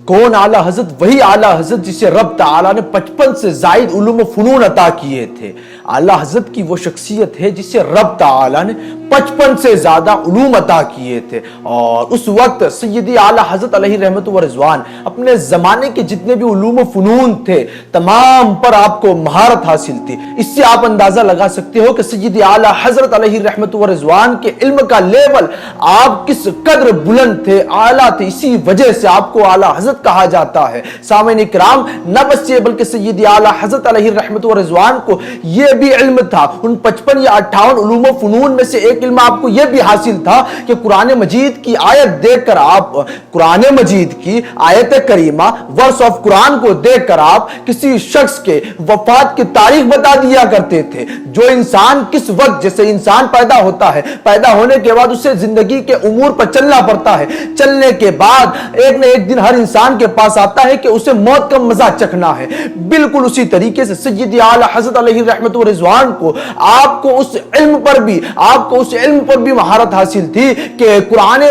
कौन आला हजरत? वही आला हजरत जिसे रब ताला ने 55 से जायद उलूम व फनून अता किए थे। आला हजरत की वो शख्सियत है जिसे रब ताला ने 55 से ज्यादा उलूम अता किए थे। और उस वक्त सैयदी आला हजरत अलैहि रहमत व रिजवान अपने जमाने के जितने भी उलूम व फनून थे तमाम पर आपको महारत हासिल थी। इससे आप अंदाजा लगा सकते हो कि सैयदी आला हजरत अलैहि रहमत व रिजवान के इल्म का लेवल आप किस कदर बुलंद थे, आला थे। इसी वजह से आपको आला हजरत कहा जाता है। सामईन इकराम, न बस ये बल्कि सैयदी आला हजरत अलैहि रहमत व रिजवान को ये भी इल्म था, उन 55 या 58 उलूम व फनून में से एक इल्म आपको यह भी हासिल था कि कुरान मजीद की आयत देखकर आप, कुरान मजीद की आयत करीमा वर्स ऑफ कुरान को देखकर आप किसी शख्स के वफात की तारीख बता दिया करते थे। जो इंसान किस वक्त, जैसे इंसान पैदा होता है, पैदा होने के बाद उसे जिंदगी के उमूर पर चलना पड़ता है, चलने के बाद एक न एक दिन हर इंसान के पास आता है कि उसे मौत का मजा चखना है। बिल्कुल उसी तरीके से सैयदी आला हजरत अलैहि रहमत व रिजवान को आपको उस इल्म पर भी महारत हासिल थी कि कुरान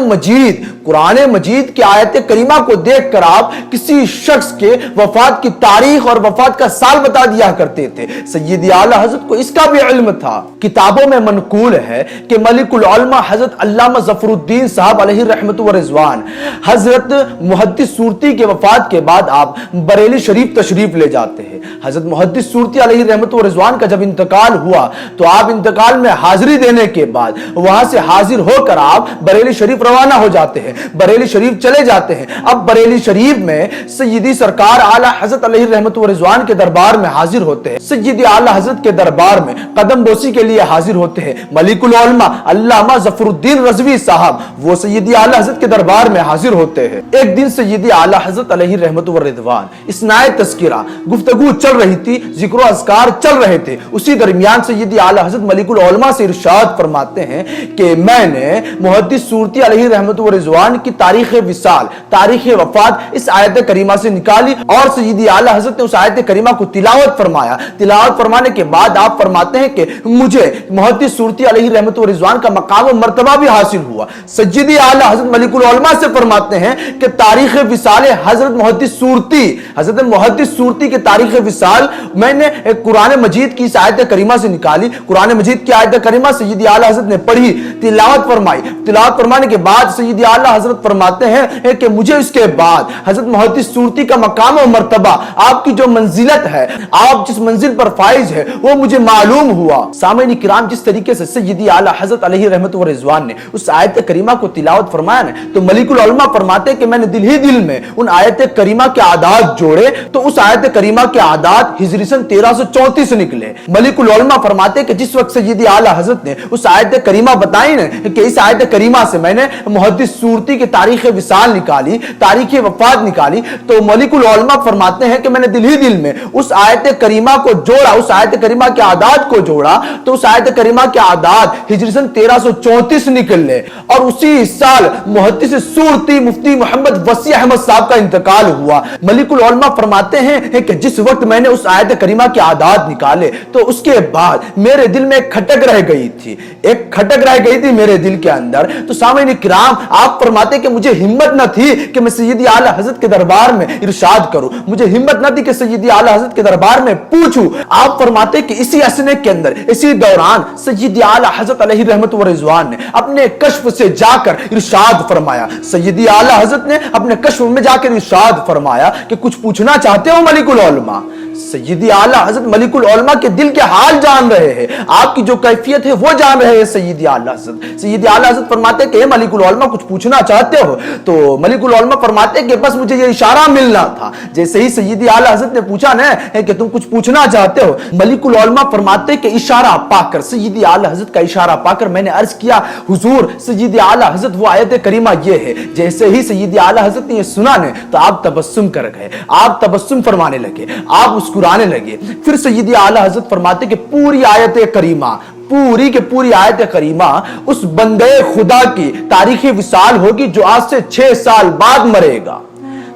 मजीद की आयत करीमा को देखकर आप किसी शख्स के वफात की तारीख और वफात का साल बता दिया करते थे। सैयदी आला हजरत को इसका भी इल्म था। किताबों में मनकूल है कि मलिकुल उलमा हजरत अल्लामा ज़फरुद्दीन साहब अलैहि रहमत व रिजवान हजरत मुहद्दिस सूरती के वफात के बाद आप बरेली शरीफ तशरीफ ले जाते हैं। हजरत मुहद्दिस सूरती अलैहि रहमत व रिजवान का जब इंतकाल हुआ तो आप इंतकाल में हाजिरी देने के बाद वहां से हाजिर होकर आप बरेली शरीफ रवाना हो जाते हैं, बरेली शरीफ चले जाते हैं। अब बरेली शरीफ में सैयदी सरकार आला हजरत अलैहि रहमत व रिजवान के दरबार में हाजिर होते हैं। सैयदी आला हजरत के दरबार में कदम बोसी के लिए हाजिर होते हैं मलिकुल उलमा अल्लामा ज़फरुद्दीन रज़वी साहब, वो सैयदी आला हजरत के दरबार में हाजिर होते हैं। एक दिन सैयदी आला हजरत अलैहि रहमत व रिजवान इसनाए तस्किरा गुफ्तगू चल रही थी, जिक्र अज़कार चल रहे थे। उसी दरमियान सैयदी आला हजरत मलिकुल उलमा से इरशाद फरमाते हैं कि मैंने मुहद्दिस सूरती अलैहि रहमत व रिजवान की तारीख विसाल, तारीख वफात इस आयत करीमा से निकाली और सैयदी आला हजरत ने उस आयत करीमा को तिलावत फरमाया। तिलावत फरमाने के बाद आप फरमाते हैं कि मुझे मुहद्दिस सूरती अलैहि रहमत व रिजवान का मकाम व मर्तबा भी हासिल हुआ। सैयदी आला हजरत मलिकुल उलमा से फरमाते हैं कि तारीख विसाल हजरत मुहद्दिस सूरती की तारीख विसाल मैंने कुरान मजीद की इस आयत करीमा से निकाली। कुरान मजीद की आयत करीमा सैयदी आला हजरत ने पढ़ी, तिलावत फरमाई। तिलावत फरमाने के बाद सैयदी आला हजरत फरमाते हैं कि मुझे इसके बाद हजरत मुहद्दिस सूरती का मकाम और मर्तबा, आपकी जो मंजिलत है, आप जिस मंजिल पर फाइज है, वो मुझे मालूम हुआ। सामईन किराम, जिस तरीके से सैयदी आला हजरत अलैहि रहमत व रिजवान ने उस आयत करीमा को तिलावत फरमाया ना, तो मलिकुल उलमा फरमाते हैं कि मैंने दिल ही दिल में उन आयत करीमा के आदात जोड़े तो उस आयत करीमा के आदात हिजरी सन 1334 निकले। मलिकुल उलमा फरमाते कि जिस वक्त सैयदी आला हजरत ने उस आयत करीमा बताई ना कि इस आयत करीमा से मैंने मुहद्दिस सूरती की तारीख विसाल निकाली, तारीख वफात निकाली, तो मलिकुल उलमा फरमाते हैं कि मैंने दिल ही दिल में उस आयत करीमा को जोड़ा, उस आयत करीमा के आदात को जोड़ा तो उस आयत करीमा के आदात हिजरी सन 1334 निकले। और उसी साल मुहद्दिस सूरती मुफ्ती मोहम्मद वसी अहमद साहब का इंतकाल हुआ। मलिकुल उलमा फरमाते हैं कि जिस वक्त मैंने उस आयत करीमा के आदात निकाले तो उसके बाद मेरे दिल में एक खटक रह गई थी मेरे दिल के अंदर। तो सामईन किराम, आप फरमाते कि मुझे हिम्मत न थी कि मैं सैयदी आला हजरत के दरबार में इरशाद करूं, मुझे हिम्मत न थी कि सैयदी आला हजरत के दरबार में पूछूं। आप फरमाते कि इसी असने के अंदर, इसी दौरान सैयदी आला हजरत अलैहि रहमत व रिजवान ने अपने कश्फ से जाकर इरशाद फरमाया। सैयदी आला हजरत ने अपने कश्फ में जाकर इरशाद फरमाया कि कुछ पूछना चाहते हो मलिकुल उलमा? सैयदी आला हजरत मलिकुल उलमा के दिल के हाल जान रहे हैं, आपकी जो कैफियत है वो जान रहे हैं सैयदी आला हजरत फरमाते हैं कि मलिकुल उलमा कुछ पूछना चाहते हो? तो मलिकुल उलमा फरमाते हैं कि बस मुझे ये इशारा मिलना था। जैसे ही सैयदी आला हजरत ने पूछा ना कि तुम कुछ पूछना चाहते हो, मलिकुल उलमा फरमाते हैं कि इशारा पाकर, सैयदी आला हजरत का इशारा पाकर मैंने अर्ज किया, हुजूर सैयदी आला हजरत वो आयत करीमा ये है। जैसे ही सैयदी आला हजरत ने ये सुना ने तो आप तबस्सुम कर गए, आप तबस्सुम फरमाने लगे, आप मुस्कुराने लगे। फिर सैयदी आला हजरत फरमाते कि पूरी आयत करीमा, पूरी के पूरी आयत करीमा उस बंदे खुदा की तारीख विसाल होगी जो आज से 6 साल बाद मरेगा।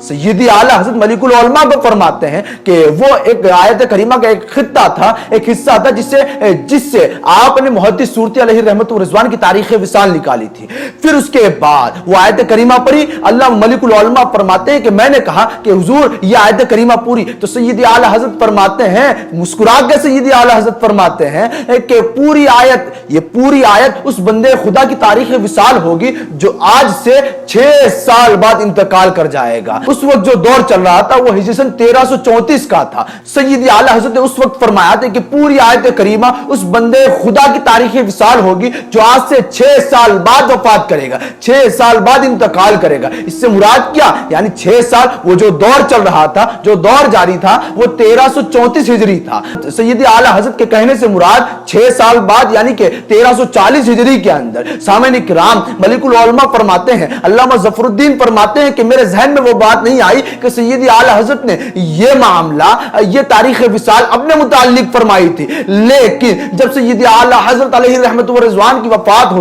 सय्यदी आला हजरत मलिकुल उलमा को फरमाते हैं कि वो एक आयत करीमा का एक खित्ता था, एक हिस्सा था जिससे आपने मुहद्दिस सूरती अलैहि रहमत व रिजवान की तारीख विसाल निकाली थी। फिर उसके बाद वो आयत करीमा पढ़ी, अल्लाह मलिकुल उलमा फरमाते हैं कि मैंने कहा कि हुजूर ये आयत करीमा पूरी, तो सय्यदी आला हजरत फरमाते हैं, मुस्कुरा के सय्यदी आला हजरत फरमाते हैं कि पूरी आयत, ये पूरी आयत उस बंदे खुदा की तारीख विसाल होगी जो आज से 6 साल बाद इंतकाल कर जाएगा। उस वक्त जो दौर चल रहा था वो हिजरी सन 1334 का था। सय्यदी आला हजरत ने उस वक्त फरमाया था कि पूरी आयत करीमा उस बंदे खुदा की तारीख विसाल होगी जो आज से 6 साल बाद वफात करेगा, 6 साल बाद इंतकाल करेगा। इससे मुराद क्या, यानी 6 साल वो जो दौर चल रहा था, जो दौर जारी था वो 1334 हिजरी था। सय्यदी आला हजरत के कहने से मुराद 6 साल बाद यानी कि 1340 हिजरी के अंदर। सामईन इकराम, मलिकुल उलमा फरमाते हैं, अल्लामा ज़फरुद्दीन फरमाते हैं कि मेरे ज़हन में वो बात नहीं आई कि सय्यदी आला हजरत ने ये मामला, ये तारीख विसाल अपने मुताल्लिक फरमाई थी, लेकिन जब सय्यदी आला हजरत अलैहि रहमत व रिजवान की वफात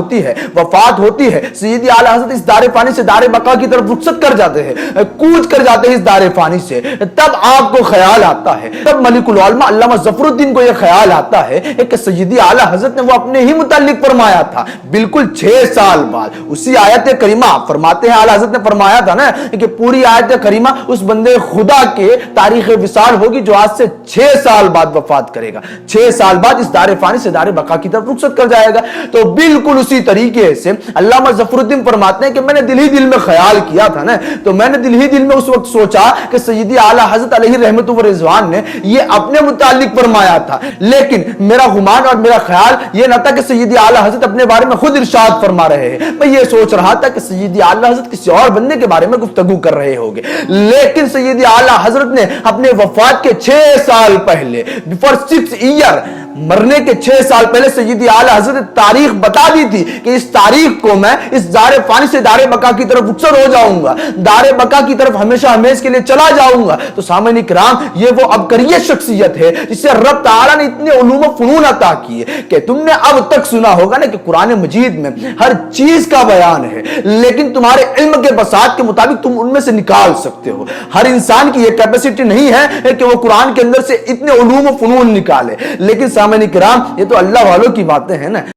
होती है, सय्यदी आला हजरत इस दारे फानी से दारे बका की तरफ रुखसत कर जाते हैं, कूच कर जाते हैं इस दारे फानी से। तब आपको ख्याल आता है, तब मलिकुल उलमा अल्लामा ज़फरुद्दीन को यह ख्याल आता है कि सय्यदी आला हजरत ने वो अपने ही मुताल्लिक फरमाया था, बिल्कुल 6 साल बाद। उसी आयत करीमा फरमाते हैं, आला हजरत ने फरमाया था ना कि पूरी आयत करीमा उस बंदे खुदा के तारीख विसाल होगी जो आज से 6 साल बाद वफात करेगा, 6 साल बाद इस दारे फानी से दारे बका की तरफ रुखसत कर जाएगा। तो बिल्कुल उसी तरीके से अल्लामा ज़फरुद्दीन फरमाते हैं कि मैंने दिल ही दिल में ख्याल किया था ना, तो मैंने दिल ही दिल में उस वक्त सोचा कि सय्यदी आला हजरत अलैहि रहमत व रिजवान ने ये अपने मुताल्लिक फरमाया था, लेकिन मेरा गुमान और मेरा ख्याल ये न था कि सय्यदी आला हजरत अपने बारे में खुद इरशाद फरमा रहे हैं। मैं ये सोच रहा था कि सय्यदी आला हजरत किसी और बंदे के बारे में गुफ्तगू कर रहे होंगे, लेकिन सय्यदी आला हजरत ने अपने वफात के 6 साल पहले, बिफोर 6 ईयर, मरने के 6 साल पहले सय्यदी आला हजरत ने तारीख बता दी थी कि इस तारीख को मैं इस दारे फानी से दारे बका की तरफ रुखसत हो जाऊंगा, दारे बका की तरफ हमेशा हमेश के लिए चला जाऊंगा। तो सामईन इकराम, ये वो अबकरियत शख्सियत है जिससे रब तआला ने इतने उलूम व फनून अता किए कि तुमने अब तक सुना होगा ना कि कुरान मजीद में हर चीज का बयान है, लेकिन तुम्हारे इल्म के बसात के मुताबिक तुम उनमें से निकाल सकते हो। हर इंसान की यह कैपेसिटी नहीं है कि वो कुरान के अंदर से इतने उलूम व फनून निकाले, लेकिन सामईन इकराम, ये तो अल्लाह वालों की बातें हैं ना।